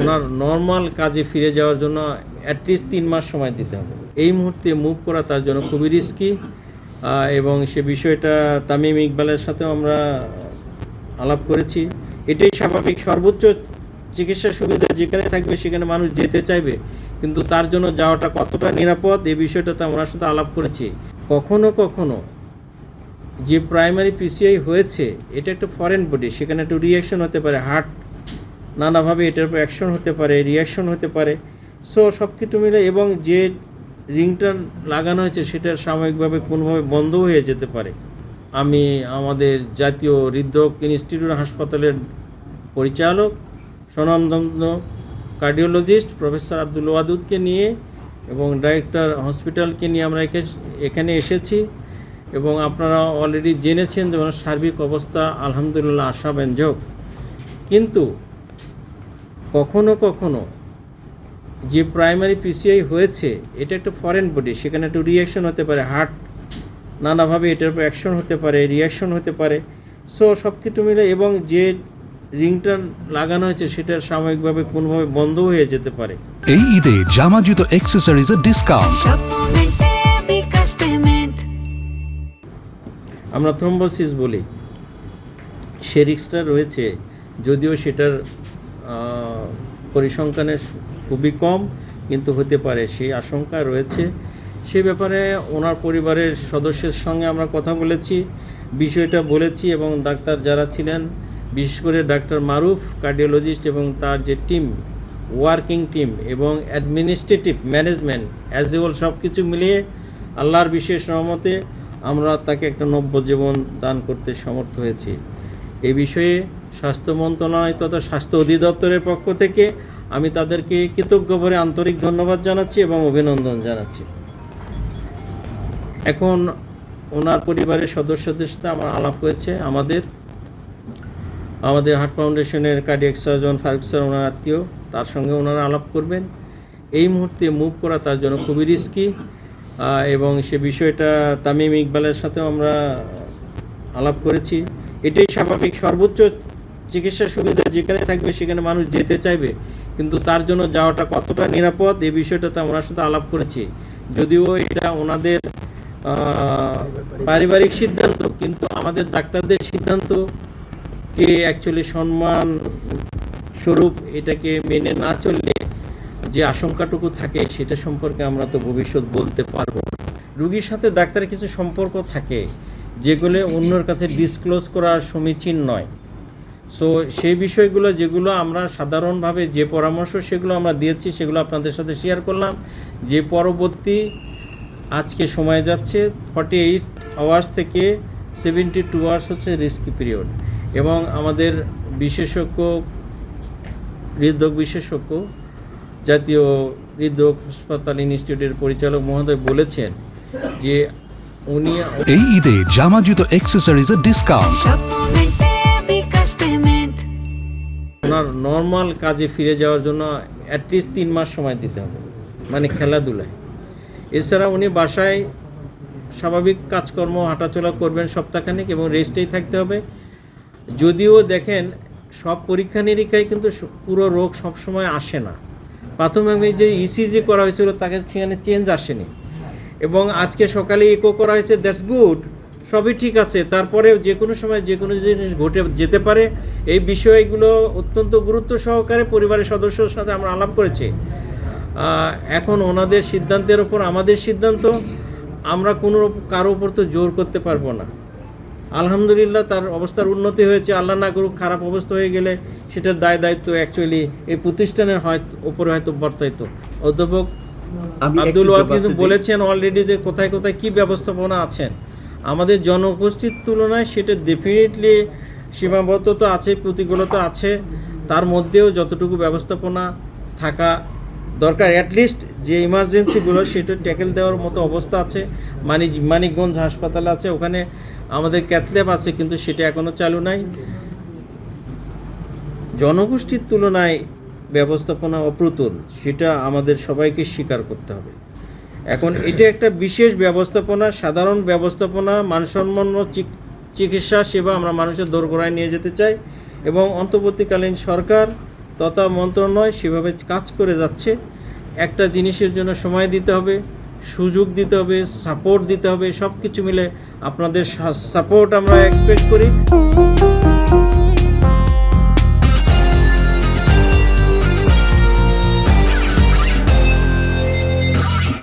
ওনার normal কাজে ফিরে যাওয়ার জন্য অ্যাটলিস্ট 3 মাস সময় দিতে হবে। এই মুহূর্তে মুভ করা তার জন্য খুবই রিস্কি, এবং সে বিষয়টা তামিম ইকবালের সাথেও আমরা আলাপ করেছি। এটাই স্বাভাবিক, সর্বোচ্চ চিকিৎসা সুবিধা যেখানে থাকবে সেখানে মানুষ যেতে চাইবে, কিন্তু তার জন্য যাওয়াটা কতটা নিরাপদ এই বিষয়টাতে ওনার সাথে আলাপ করেছি। কখনো কখনো যে প্রাইমারি পিসিআই হয়েছে এটা একটা ফরেন বডি, সেখানে একটু রিয়াকশন হতে পারে, হার্ট নানাভাবে এটার উপর অ্যাকশন হতে পারে, রিয়াকশন হতে পারে। সো সব কিছু মিলে, এবং যে রিংটা লাগানো হয়েছে সেটা সাময়িকভাবে কোনোভাবে বন্ধ হয়ে যেতে পারে। আমি আমাদের জাতীয় হৃদরোগ ইনস্টিটিউট হাসপাতালের পরিচালক স্বনামধন্য কার্ডিওলজিস্ট প্রফেসর আব্দুল ওয়াদুদকে নিয়ে এবং ডাইরেক্টর হসপিটালকে নিয়ে আমরা এখানে এসেছি, এবং আপনারা অলরেডি জেনেছেন যে ওনার সার্বিক অবস্থা আলহামদুলিল্লাহ আশাব্যঞ্জক। কিন্তু কখনো কখনো যে প্রাইমারি পিসিআই হয়েছে এটা একটা ফরেন বডি, সেখানে একটু রিয়াকশন হতে পারে, হার্ট নানাভাবে এটার উপর অ্যাকশন হতে পারে, রিয়াকশন হতে পারে। সো সব কিছু মিলে, এবং যে রিংটা লাগানো হয়েছে সেটা সাময়িকভাবে কোনোভাবে বন্ধ হয়ে যেতে পারে। এই ঈদে জামা জুতো অ্যাক্সেসরিজের ডিসকাউন্ট। আমরা থ্রম্বোসিস বলি, সে রিস্কটা রয়েছে, যদিও সেটার পরিসংখ্যানের খুবই কম, কিন্তু হতে পারে সেই আশঙ্কা রয়েছে। সে ব্যাপারে ওনার পরিবারের সদস্যের সঙ্গে আমরা কথা বলেছি, বিষয়টা বলেছি, এবং ডাক্তার যারা ছিলেন, বিশেষ করে ডাক্তার মারুফ কার্ডিওলজিস্ট এবং তার যে টিম, ওয়ার্কিং টিম এবং administrative management as a whole সব কিছু মিলিয়ে আল্লাহর বিশেষ রহমতে আমরা তাকে একটা নব্য জীবন দান করতে সমর্থ হয়েছি। এই বিষয়ে স্বাস্থ্য মন্ত্রণালয় তথা স্বাস্থ্য অধিদপ্তরের পক্ষ থেকে আমি তাদেরকে কৃতজ্ঞ ভরে আন্তরিক ধন্যবাদ জানাচ্ছি এবং অভিনন্দন জানাচ্ছি। এখন ওনার পরিবারের সদস্যদের সাথে আমার আলাপ হয়েছে, আমাদের হার্ট ফাউন্ডেশনের কার্ডিয়াক সার্জন ফারুক স্যার ওনার আত্মীয়, তার সঙ্গে ওনারা আলাপ করবেন। এই মুহূর্তে মুভ করা তার জন্য খুবই রিস্কি, এবং সে বিষয়টা তামিম ইকবালের সাথেও আমরা আলাপ করেছি। এটাই স্বাভাবিক, সর্বোচ্চ চিকিৎসা সুবিধা যেখানে থাকবে সেখানে মানুষ যেতে চাইবে, কিন্তু তার জন্য যাওয়াটা কতটা নিরাপদ এই বিষয়টাতে ওনার সাথে আলাপ করেছি। যদিও এটা ওনাদের পারিবারিক সিদ্ধান্ত, কিন্তু আমাদের ডাক্তারদের সিদ্ধান্তকে অ্যাকচুয়ালি সম্মান স্বরূপ এটাকে মেনে না চললে যে আশঙ্কাটুকু থাকে সেটা সম্পর্কে আমরা তো ভবিষ্যৎ বলতে পারবো। রুগীর সাথে ডাক্তারের কিছু সম্পর্ক থাকে যেগুলো অন্যের কাছে ডিসক্লোজ করা সমীচীন নয়। সো সেই বিষয়গুলো যেগুলো আমরা সাধারণভাবে যে পরামর্শ সেগুলো আমরা দিয়েছি, সেগুলো আপনাদের সাথে শেয়ার করলাম। যে পরবর্তী আজকে সময় যাচ্ছে 48 আওয়ার্স থেকে 72 আওয়ার্স হচ্ছে রিস্কি পিরিয়ড, এবং আমাদের বিশেষজ্ঞ হৃদরোগ বিশেষজ্ঞ জাতীয় হৃদরোগ হাসপাতাল ইনস্টিটিউটের পরিচালক মহোদয় বলেছেন যে উনি এই ঈদে জামা জুতো অ্যাক্সেসরিজের ডিসকাউন্ট। ওনার নর্মাল কাজে ফিরে যাওয়ার জন্য অ্যাটলিস্ট 3 মাস সময় দিতে হবে, মানে খেলাধুলায়। এছাড়া উনি বাসায় স্বাভাবিক কাজকর্ম হাঁটাচলা করবেন সপ্তাহখানেক, এবং রেস্টেই থাকতে হবে। যদিও দেখেন সব পরীক্ষা নিরীক্ষায় কিন্তু পুরো রোগ সবসময় আসে না। প্রাথমিক যে ইসিজি করা হয়েছিল তাকে সেখানে চেঞ্জ আসেনি, এবং আজকে সকালে ইকো করা হয়েছে, দ্যাটস গুড, সবই ঠিক আছে। তারপরে যে কোনো সময় যে কোনো জিনিস ঘটে যেতে পারে। এই বিষয়গুলো অত্যন্ত গুরুত্ব সহকারে পরিবারের সদস্যর সাথে আমরা আলাপ করেছি। এখন ওনাদের সিদ্ধান্তের ওপর আমাদের সিদ্ধান্ত, আমরা কোনো কারো ওপর তো জোর করতে পারবো না। আলহামদুলিল্লাহ তার অবস্থার উন্নতি হয়েছে, আল্লাহ না করুক খারাপ অবস্থা হয়ে গেলে সেটার দায়িত্ব অ্যাকচুয়ালি এই প্রতিষ্ঠানের ওপরে হয়তো বর্তাইতো। অধ্যাপক আব্দুল ওয়াদুদ বলেছেন অলরেডি যে কোথায় কোথায় কী ব্যবস্থাপনা আছেন। আমাদের জনগোষ্ঠীর তুলনায় সেটা ডেফিনেটলি সীমাবদ্ধতা আছে, প্রতিকূলতা আছে, তার মধ্যেও যতটুকু ব্যবস্থাপনা থাকা দরকার, অ্যাটলিস্ট যে ইমার্জেন্সিগুলো সেটা ট্যাকেল দেওয়ার মতো অবস্থা আছে। মানিকগঞ্জ হাসপাতাল আছে, ওখানে আমাদের ক্যাথল্যাব আছে, কিন্তু সেটা এখনও চালু নাই। জনগোষ্ঠীর তুলনায় ব্যবস্থাপনা অপ্রতুল, সেটা আমাদের সবাইকে স্বীকার করতে হবে। এখন এটা একটা বিশেষ ব্যবস্থাপনা, সাধারণ ব্যবস্থাপনা, মানসম্পন্ন চিকিৎসা সেবা আমরা মানুষের দোরগোড়ায় নিয়ে যেতে চাই, এবং অন্তর্বর্তীকালীন সরকার তথা মন্ত্রণালয় সেভাবে কাজ করে যাচ্ছে। একটা জিনিসের জন্য সময় দিতে হবে, সুযোগ দিতে হবে, সাপোর্ট দিতে হবে, সব কিছু মিলে আপনাদের সাপোর্ট আমরা এক্সপেক্ট করি।